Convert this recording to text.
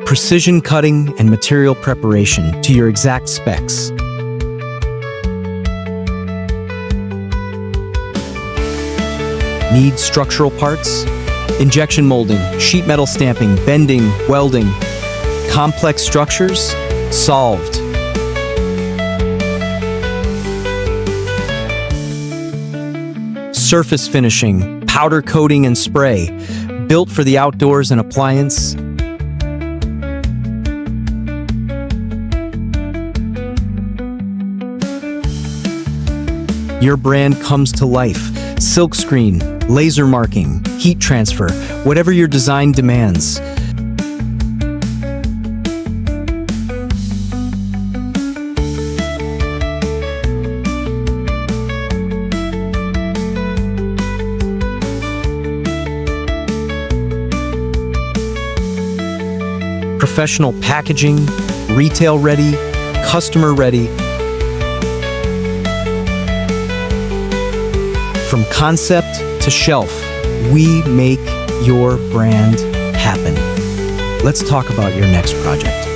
precision cutting and material preparation to your exact specs. Need structural parts? Injection molding, sheet metal stamping, bending, welding. Complex structures? Solved. Surface finishing, powder coating and spray, built for the outdoors and appliance. Your brand comes to life. Silkscreen, laser marking, heat transfer, whatever your design demands. Professional packaging, retail ready, customer ready. From concept to shelf, we make your brand happen. Let's talk about your next project.